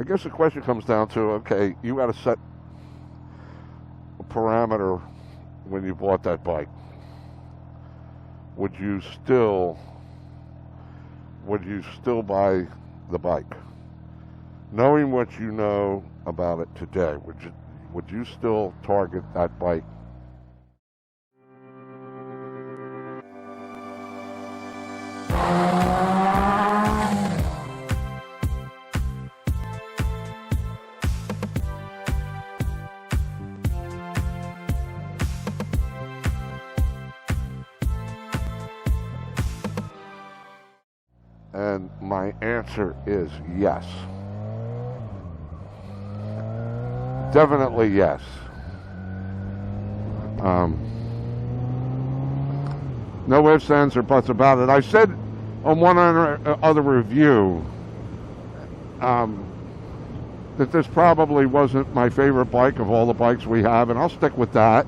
I guess the question comes down to, okay, you got to set a parameter when you bought that bike. Would you still buy the bike? Knowing what you know about it today, would you still target that bike? And my answer is yes. Definitely yes. No ifs, ands, or buts about it. I said on one other review that this probably wasn't my favorite bike of all the bikes we have, and I'll stick with that.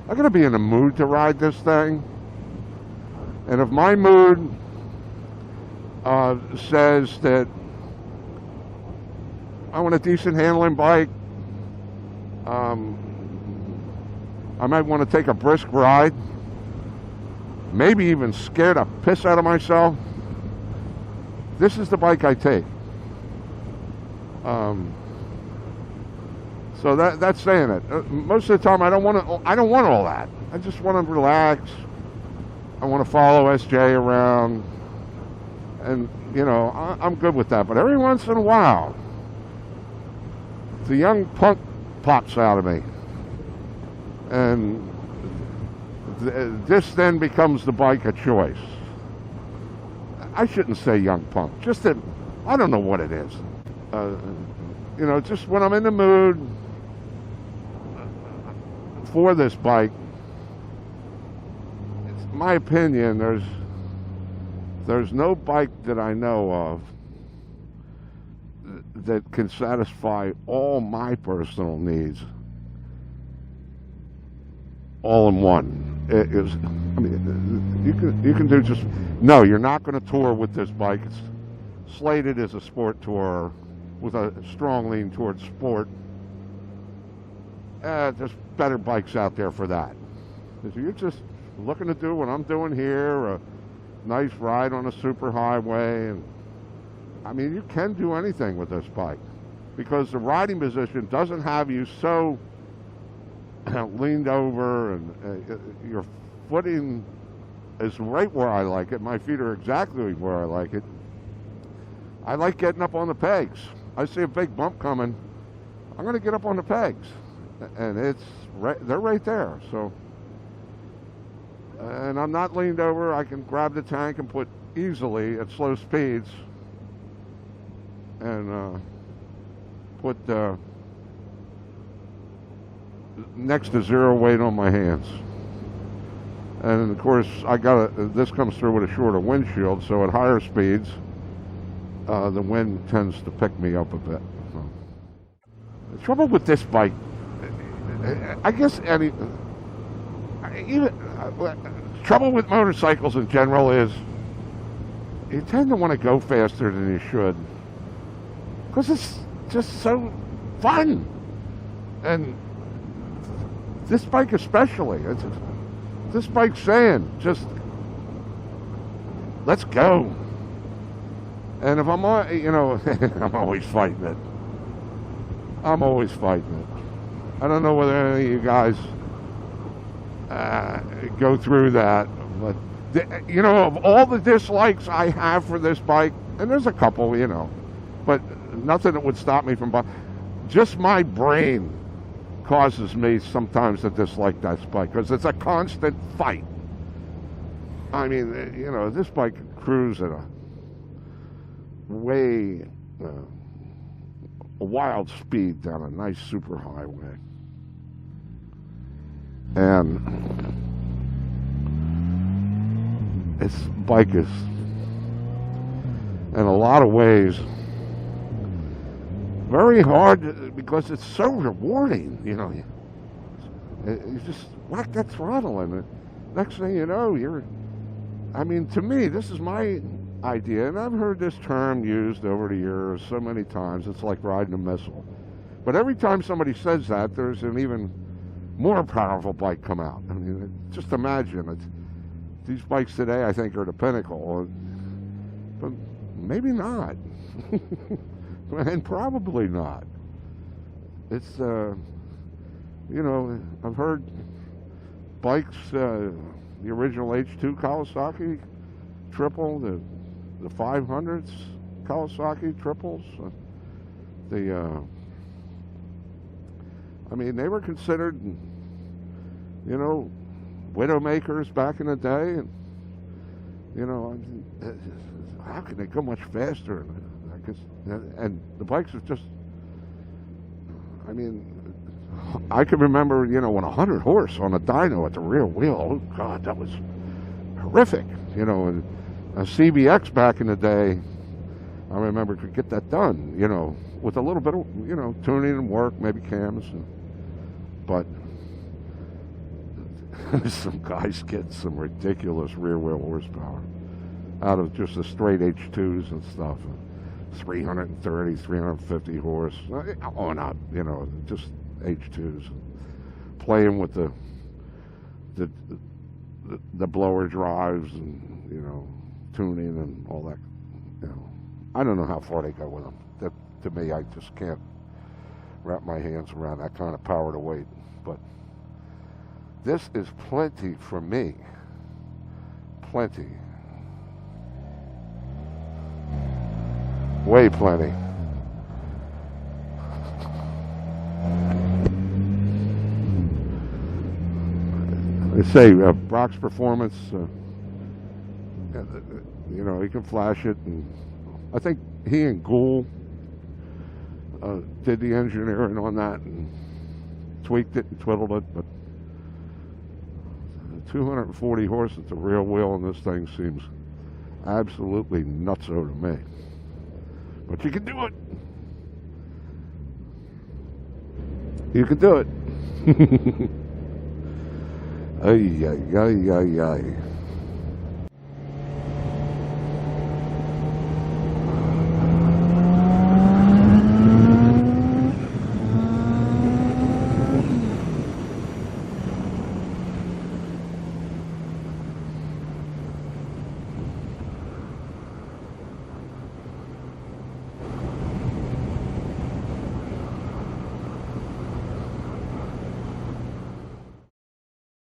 I'm going to be in the mood to ride this thing. And if my mood says that I want a decent handling bike, I might want to take a brisk ride, maybe even scare the piss out of myself, this is the bike I take. So that's saying it. Most of the time I don't want all that. I just want to relax. I want to follow SJ around, and I'm good with that. But every once in a while, the young punk pops out of me, and this then becomes the bike of choice. I shouldn't say young punk, just that I don't know what it is. Just when I'm in the mood for this bike, it's my opinion, there's no bike that I know of that can satisfy all my personal needs all in one. You can do just, no, you're not going to tour with this bike. It's slated as a sport tour with a strong lean towards sport. There's better bikes out there for that. If you're just looking to do what I'm doing here, a nice ride on a super highway, and you can do anything with this bike because the riding position doesn't have you so leaned over, and your footing is right where I like it. My feet are exactly where I like it. I like getting up on the pegs. I see a big bump coming, I'm going to get up on the pegs, and they're right there. So, and I'm not leaned over. I can grab the tank and put easily at slow speeds, and put next to zero weight on my hands. And of course, this comes through with a shorter windshield, so at higher speeds, the wind tends to pick me up a bit. So. The trouble with this bike, I guess trouble with motorcycles in general is you tend to want to go faster than you should because it's just so fun. And this bike especially, this bike's saying, just, let's go. And if I'm on, I'm always fighting it. I'm always fighting it. I don't know whether any of you guys go through that, but, of all the dislikes I have for this bike, and there's a couple, but nothing that would stop me from buying, just my brain causes me sometimes to dislike that bike because it's a constant fight. This bike can cruise at a wild speed down a nice super highway. And this bike is, in a lot of ways, very hard because it's so rewarding. You just whack that throttle, and the next thing you know, to me, this is my idea, and I've heard this term used over the years so many times, it's like riding a missile. But every time somebody says that, there's an even more powerful bike come out. I mean, just imagine, these bikes today, I think, are the pinnacle, but maybe not, and probably not. It's, you know, I've heard bikes, the original H2 Kawasaki triple, the 500s Kawasaki triples, I mean, they were considered, you know, widowmakers back in the day, and you know, how can they go much faster? I guess, and the bikes are just, I mean, I can remember, you know, when 100 horse on a dyno at the rear wheel, oh God, that was horrific. You know, and a CBX back in the day, I remember could get that done, you know, with a little bit of, you know, tuning and work, maybe cams, but some guys get some ridiculous rear wheel horsepower out of just the straight H2s and stuff. 330, 350 horse, on up, you know, just H2s, playing with the blower drives and, you know, tuning and all that, you know. I don't know how far they go with them. That, to me, I just can't wrap my hands around that kind of power to weight. But this is plenty for me. Plenty. Way plenty. They say Brock's Performance, you know, he can flash it, and I think he and Gould did the engineering on that and tweaked it and twiddled it, but 240 horse at the rear wheel on this thing seems absolutely nutso to me. But you can do it. You can do it. Ay, ay, ay, ay, ay.